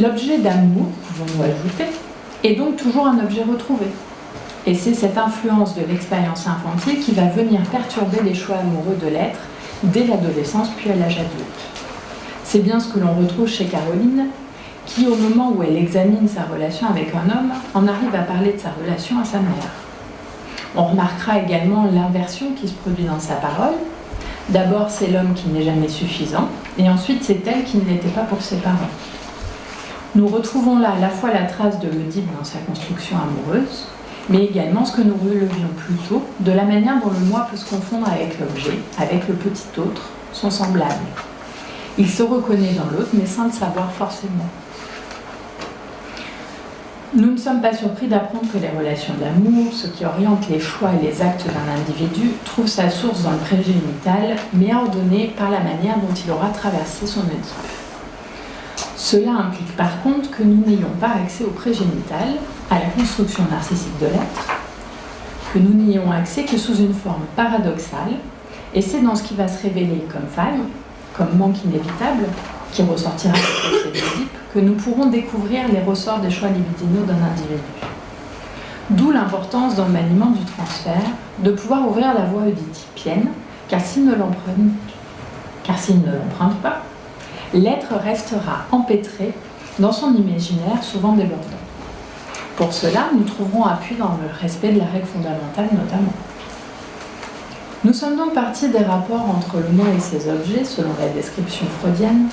L'objet d'amour, pouvons-nous ajouter, est donc toujours un objet retrouvé. Et c'est cette influence de l'expérience infantile qui va venir perturber les choix amoureux de l'être dès l'adolescence puis à l'âge adulte. C'est bien ce que l'on retrouve chez Caroline, qui au moment où elle examine sa relation avec un homme, en arrive à parler de sa relation à sa mère. On remarquera également l'inversion qui se produit dans sa parole. D'abord, c'est l'homme qui n'est jamais suffisant, et ensuite, c'est elle qui ne l'était pas pour ses parents. Nous retrouvons là à la fois la trace de l'Oedipe dans sa construction amoureuse, mais également ce que nous relevions plus tôt, de la manière dont le moi peut se confondre avec l'objet, avec le petit autre, son semblable. Il se reconnaît dans l'autre, mais sans le savoir forcément. Nous ne sommes pas surpris d'apprendre que les relations d'amour, ce qui oriente les choix et les actes d'un individu, trouvent sa source dans le prégénital, mais ordonné par la manière dont il aura traversé son Oedipe. Cela implique par contre que nous n'ayons pas accès au prégénital, à la construction narcissique de l'être, que nous n'y ayons accès que sous une forme paradoxale, et c'est dans ce qui va se révéler comme faille, comme manque inévitable, qui ressortira de l'Oedipe, que nous pourrons découvrir les ressorts des choix libidinaux d'un individu. D'où l'importance dans le maniement du transfert de pouvoir ouvrir la voie oedipienne, car s'il ne l'emprunte pas, l'être restera empêtré dans son imaginaire souvent débordant. Pour cela, nous trouverons appui dans le respect de la règle fondamentale notamment. Nous sommes donc partis des rapports entre le moi et ses objets, selon la description freudienne,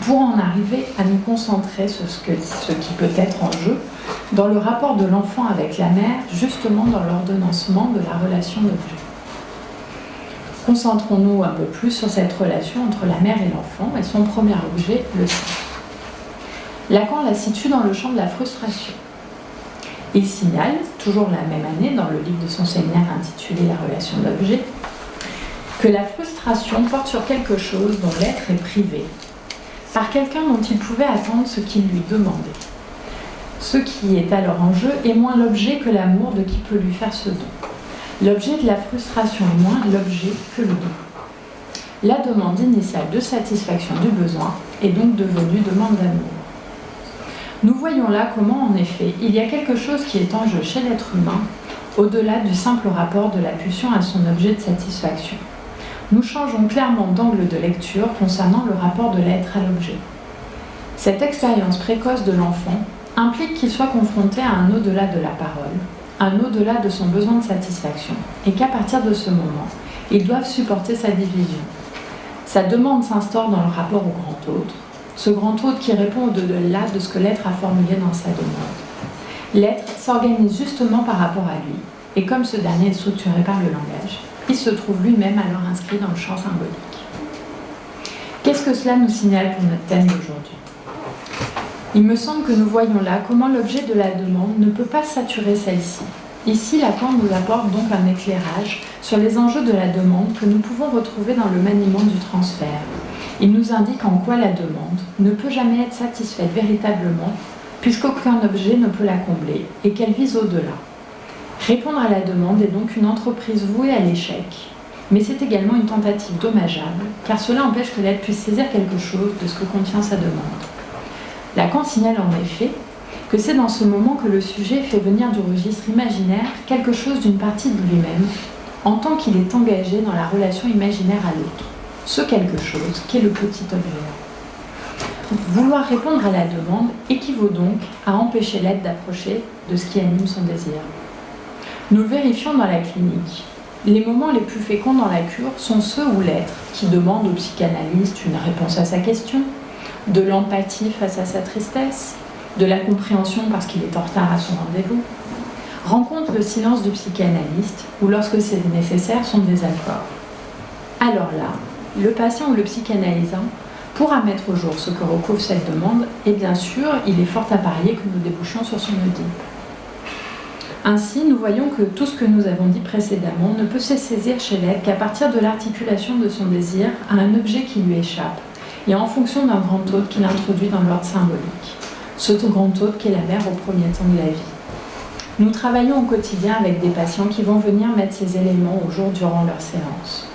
pour en arriver à nous concentrer sur ce qui peut être en jeu dans le rapport de l'enfant avec la mère, justement dans l'ordonnancement de la relation d'objet. Concentrons-nous un peu plus sur cette relation entre la mère et l'enfant et son premier objet, le sang. Lacan la situe dans le champ de la frustration. Il signale, toujours la même année, dans le livre de son séminaire intitulé « La relation d'objet », que la frustration porte sur quelque chose dont l'être est privé, par quelqu'un dont il pouvait attendre ce qu'il lui demandait. Ce qui est alors en jeu est moins l'objet que l'amour de qui peut lui faire ce don. L'objet de la frustration est moins l'objet que le don. La demande initiale de satisfaction du besoin est donc devenue demande d'amour. Nous voyons là comment, en effet, il y a quelque chose qui est en jeu chez l'être humain, au-delà du simple rapport de la pulsion à son objet de satisfaction. Nous changeons clairement d'angle de lecture concernant le rapport de l'être à l'objet. Cette expérience précoce de l'enfant implique qu'il soit confronté à un au-delà de la parole, un au-delà de son besoin de satisfaction, et qu'à partir de ce moment, ils doivent supporter sa division. Sa demande s'instaure dans le rapport au grand autre, ce grand autre qui répond au-delà de ce que l'être a formulé dans sa demande. L'être s'organise justement par rapport à lui, et comme ce dernier est structuré par le langage, il se trouve lui-même alors inscrit dans le champ symbolique. Qu'est-ce que cela nous signale pour notre thème d'aujourd'hui ? Il me semble que nous voyons là comment l'objet de la demande ne peut pas saturer celle-ci. Ici, Lacan nous apporte donc un éclairage sur les enjeux de la demande que nous pouvons retrouver dans le maniement du transfert. Il nous indique en quoi la demande ne peut jamais être satisfaite véritablement, puisqu'aucun objet ne peut la combler et qu'elle vise au-delà. Répondre à la demande est donc une entreprise vouée à l'échec, mais c'est également une tentative dommageable, car cela empêche que l'être puisse saisir quelque chose de ce que contient sa demande. Lacan signale en effet que c'est dans ce moment que le sujet fait venir du registre imaginaire quelque chose d'une partie de lui-même, en tant qu'il est engagé dans la relation imaginaire à l'autre, ce quelque chose qu'est le petit objet. Vouloir répondre à la demande équivaut donc à empêcher l'être d'approcher de ce qui anime son désir. Nous le vérifions dans la clinique. Les moments les plus féconds dans la cure sont ceux où l'être, qui demande au psychanalyste une réponse à sa question, de l'empathie face à sa tristesse, de la compréhension parce qu'il est en retard à son rendez-vous, rencontre le silence du psychanalyste ou, lorsque c'est nécessaire, son désaccord. Alors là, le patient ou le psychanalysant pourra mettre au jour ce que recouvre cette demande et bien sûr, il est fort à parier que nous débouchions sur son Oedipe. Ainsi, nous voyons que tout ce que nous avons dit précédemment ne peut se saisir chez l'être qu'à partir de l'articulation de son désir à un objet qui lui échappe et en fonction d'un grand autre qu'il introduit dans l'ordre symbolique. Ce grand autre qui est la mère au premier temps de la vie. Nous travaillons au quotidien avec des patients qui vont venir mettre ces éléments au jour durant leur séance.